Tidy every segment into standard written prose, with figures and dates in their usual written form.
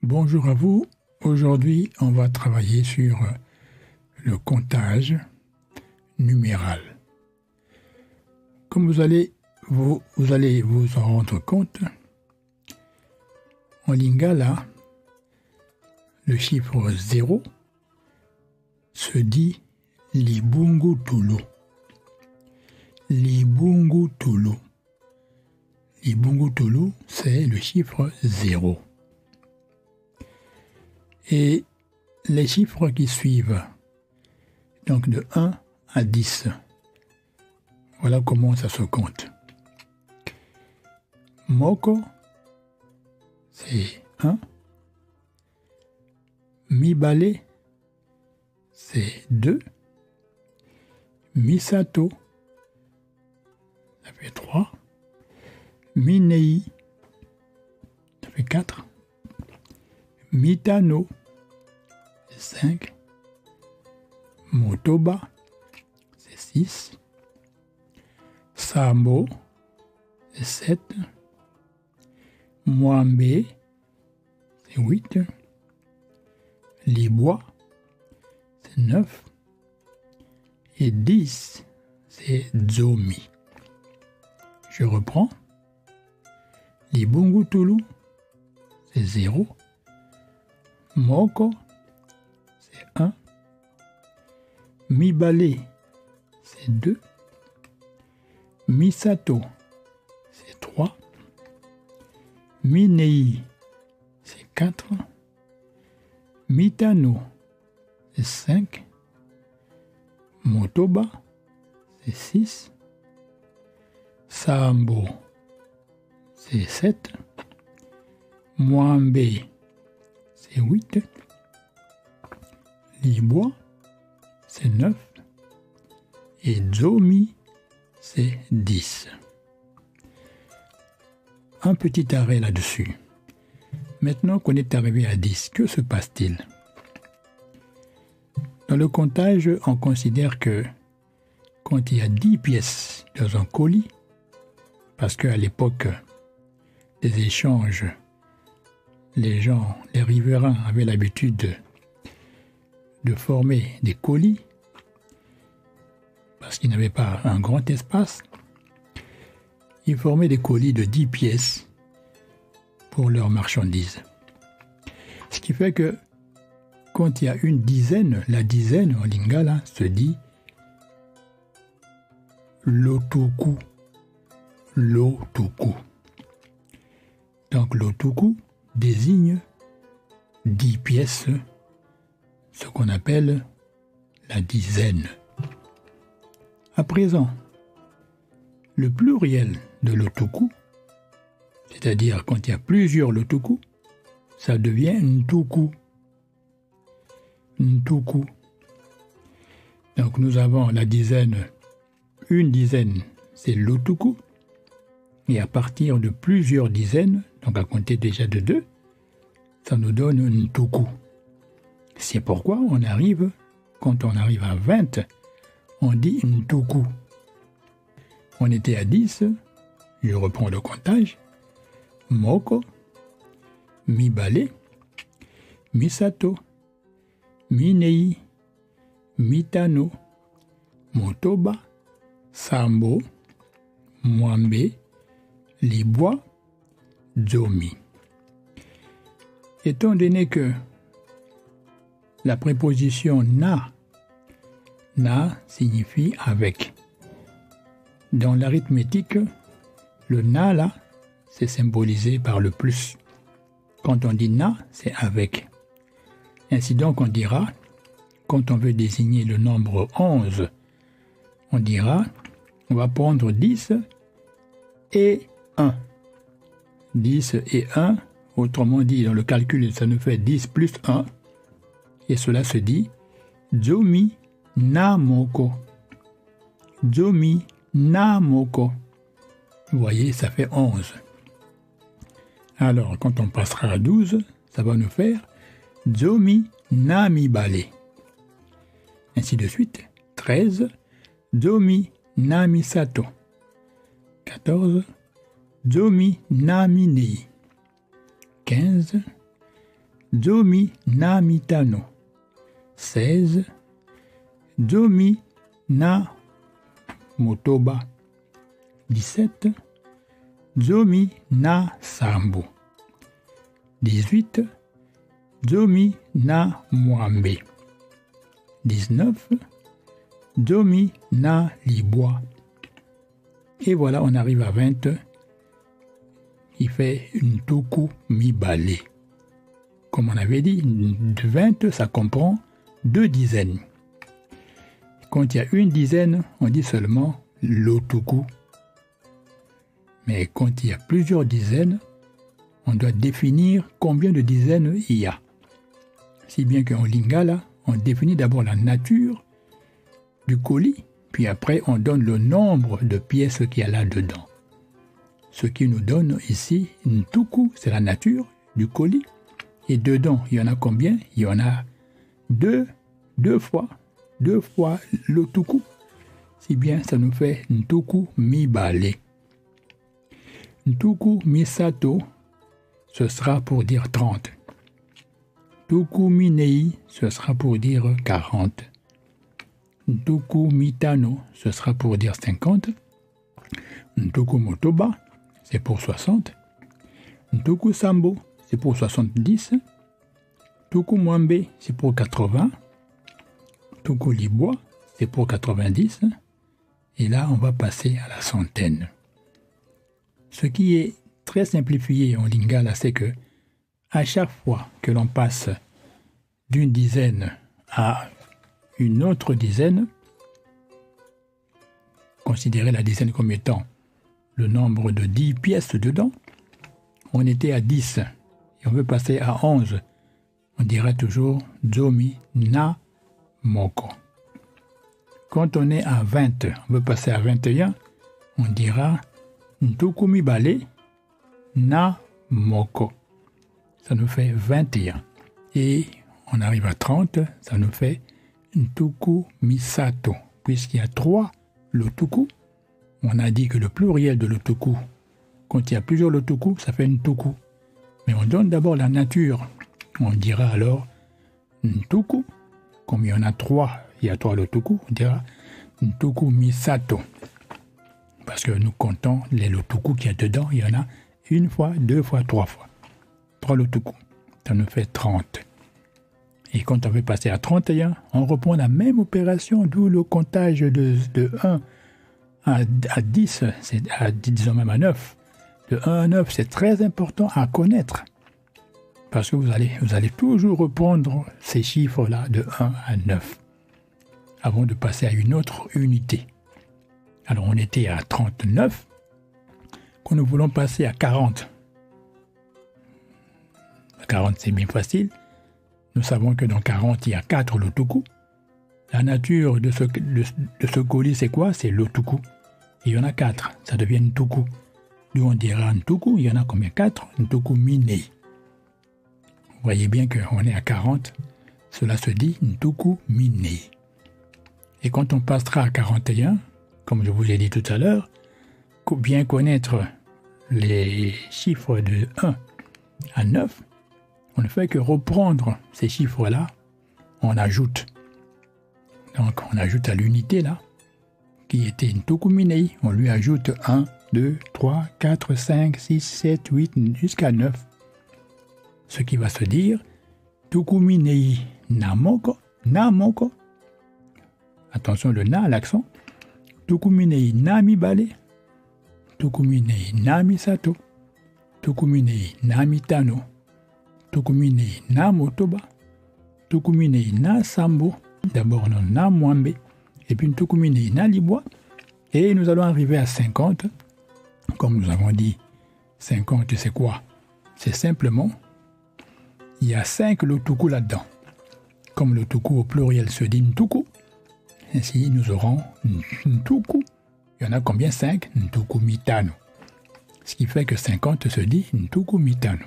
Bonjour à vous. Aujourd'hui, on va travailler sur le comptage numéral. Comme vous allez vous en rendre compte, en lingala, le chiffre 0 se dit libungu tulu. Libungu tulu. Libungu tulu, c'est le chiffre 0. Et les chiffres qui suivent, donc de 1 à 10, voilà comment ça se compte. Moko, c'est 1. Mibale, c'est 2. Misato, ça fait 3. Minei, ça fait 4. Mitano, c'est 5. Motoba, c'est 6. Sambo, c'est 7. Mwambe, c'est 8. Libois, c'est 9. Et 10, c'est Zomi. Je reprends. Libungu Tulu, c'est 0. Moko, c'est 1. Mibale, c'est 2. Misato, c'est 3. Minei, c'est 4. Mitano, c'est 5. Motoba, c'est 6. Sambo, c'est 7. Mwambe, c'est 8. Libois, c'est 9. Et Zomi, c'est 10. Un petit arrêt là-dessus. Maintenant qu'on est arrivé à 10, que se passe-t-il? Dans le comptage, on considère que quand il y a 10 pièces dans un colis, parce qu'à l'époque des échanges, les riverains avaient l'habitude de former des colis parce qu'ils n'avaient pas un grand espace. Ils formaient des colis de 10 pièces pour leurs marchandises. Ce qui fait que quand il y a une dizaine, la dizaine en lingala se dit lotuku. Lotuku. Donc lotuku désigne 10 pièces, ce qu'on appelle la dizaine. À présent, le pluriel de lotuku, c'est-à-dire quand il y a plusieurs lotuku, ça devient ntuku. Ntuku. Donc nous avons la dizaine, une dizaine, c'est lotuku. Et à partir de plusieurs dizaines, donc à compter déjà de 2, ça nous donne un ntuku. C'est pourquoi quand on arrive à 20, on dit ntuku. On était à 10, je reprends le comptage. Moko, Mibale, Misato, Minei, Mitano, Motoba, Sambo, Mwambe, Libois, Zomi. Étant donné que la préposition na signifie avec. Dans l'arithmétique, le na là, c'est symbolisé par le plus. Quand on dit na, c'est avec. Ainsi donc on dira, quand on veut désigner le nombre 11, on dira, on va prendre 10 et 1. 10 et 1, autrement dit, dans le calcul, ça nous fait 10 plus 1. Et cela se dit Zomi na moko. Zomi na moko. Vous voyez, ça fait 11. Alors, quand on passera à 12, ça va nous faire Zomi na mibale. Ainsi de suite. 13. Zomi na misato. 14. Zomi na minei. 15. do, mi, na, mi, ta, no. 16. Do, mi, na, motoba. 17. Do, mi, na, sambo. 18. Do, mi, na, mwambe. 19. Do, mi, na, liboa. Et voilà, on arrive à 20. Il fait ntuku mibale. Comme on avait dit, 20, ça comprend 2 dizaines. Quand il y a une dizaine, on dit seulement lotuku. Mais quand il y a plusieurs dizaines, on doit définir combien de dizaines il y a. Si bien qu'en lingala, on définit d'abord la nature du colis, puis après on donne le nombre de pièces qu'il y a là-dedans. Ce qui nous donne ici ntuku, c'est la nature du colis. Et dedans, il y en a combien? Il y en a deux fois le tuku. Si bien, ça nous fait ntuku mibale. Ntuku misato, ce sera pour dire 30. Ntuku minei, ce sera pour dire 40. Ntuku mitano, ce sera pour dire 50. Ntuku motoba, c'est pour 60. Ntuku sambo, c'est pour 70. Ntuku mwambe, c'est pour 80. Ntuku liboa, c'est pour 90. Et là, on va passer à la centaine. Ce qui est très simplifié en lingala, c'est que à chaque fois que l'on passe d'une dizaine à une autre dizaine, considérez la dizaine comme étant le nombre de 10 pièces dedans, on était à 10 et on veut passer à 11. On dira toujours zomi na moko. Quand on est à 20, on veut passer à 21, on dira ntuku mibale na moko. Ça nous fait 21. Et on arrive à 30, ça nous fait ntuku misato. Puisqu'il y a 3 lotuku, on a dit que le pluriel de lotuku, quand il y a plusieurs lotuku, ça fait ntuku. Mais on donne d'abord la nature. On dira alors ntuku. Comme il y en a 3, il y a 3 lotuku, on dira ntuku misato. Parce que nous comptons les lotuku qu'il y a dedans, il y en a 1 fois, 2 fois, 3 fois. 3 lotuku. Ça nous fait 30. Et quand on veut passer à 31, on reprend la même opération, d'où le comptage de 1 à 10, disons même à 9. De 1 à 9, c'est très important à connaître. Parce que vous allez toujours reprendre ces chiffres-là de 1 à 9 avant de passer à une autre unité. Alors on était à 39, quand nous voulons passer à 40. 40, c'est bien facile. Nous savons que dans 40, il y a 4 lotuku. La nature de ce colis, c'est quoi? C'est lotuku. Il y en a 4, ça devient ntuku. D'où on dira ntuku, il y en a combien? 4, ntuku minei. Vous voyez bien qu'on est à 40, cela se dit ntuku minei. Et quand on passera à 41, comme je vous l'ai dit tout à l'heure, bien connaître les chiffres de 1 à 9, on ne fait que reprendre ces chiffres-là, on ajoute. Donc on ajoute à l'unité là, qui était ntuku minei, on lui ajoute 1, 2, 3, 4, 5, 6, 7, 8, jusqu'à 9. Ce qui va se dire ntuku minei namoko, namoko. Attention, le na à l'accent. Ntuku minei nami bale. Ntuku minei nami sato. Ntuku minei nami tano. Ntuku minei na motoba. Ntuku minei na sambo. D'abord, on a na mwambe. Et puis ntuku minei na liboa. Et nous allons arriver à 50. Comme nous avons dit, 50, c'est quoi? C'est simplement, il y a 5 lotuku là-dedans. Comme le tuku au pluriel se dit ntuku, ainsi nous aurons ntuku. Il y en a combien? 5? Ntuku mitano. Ce qui fait que 50 se dit ntuku mitano.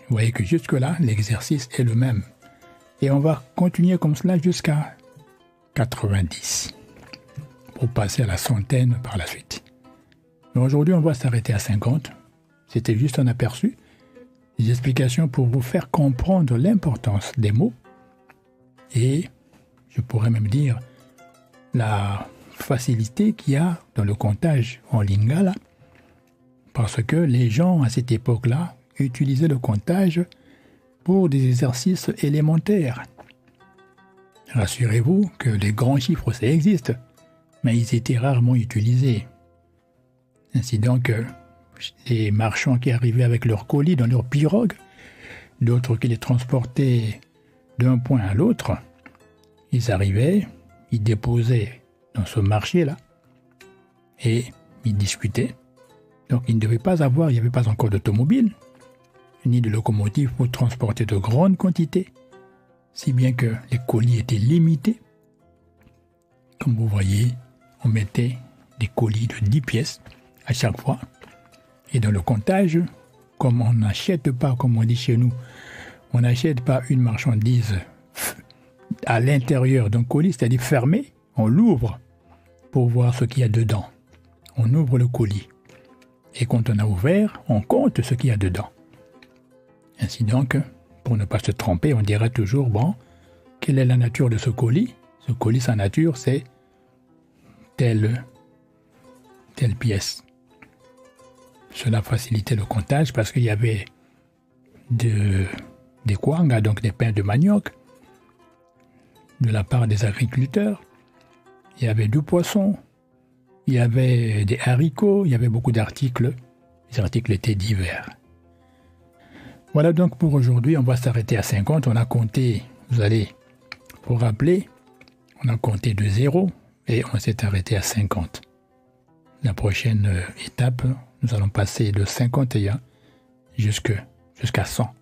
Vous voyez que jusque-là, l'exercice est le même. Et on va continuer comme cela jusqu'à 90. Pour passer à la centaine par la suite. Mais aujourd'hui, on va s'arrêter à 50. C'était juste un aperçu. des explications pour vous faire comprendre l'importance des mots et, je pourrais même dire, la facilité qu'il y a dans le comptage en lingala, parce que les gens à cette époque-là utilisaient le comptage pour des exercices élémentaires. Rassurez-vous que les grands chiffres, ça existe, mais ils étaient rarement utilisés. Ainsi donc, les marchands qui arrivaient avec leurs colis dans leurs pirogues, d'autres qui les transportaient d'un point à l'autre, ils arrivaient, ils déposaient dans ce marché-là et ils discutaient. Donc ils ne devaient pas avoir, il n'y avait pas encore d'automobile, ni de locomotive pour transporter de grandes quantités, si bien que les colis étaient limités. Comme vous voyez, on mettait des colis de 10 pièces à chaque fois. Et dans le comptage, comme on n'achète pas, comme on dit chez nous, on n'achète pas une marchandise à l'intérieur d'un colis, c'est-à-dire fermé, on l'ouvre pour voir ce qu'il y a dedans. On ouvre le colis. Et quand on a ouvert, on compte ce qu'il y a dedans. Ainsi donc, pour ne pas se tromper, on dira toujours, bon, quelle est la nature de ce colis? Ce colis, sa nature, c'est telle pièce. Cela facilitait le comptage parce qu'il y avait des kwangas, donc des pains de manioc, de la part des agriculteurs. Il y avait du poisson, il y avait des haricots, il y avait beaucoup d'articles. Les articles étaient divers. Voilà donc pour aujourd'hui, on va s'arrêter à 50. On a compté, vous allez vous rappeler, on a compté de 0 et on s'est arrêté à 50. La prochaine étape, nous allons passer de 51 jusqu'à 100.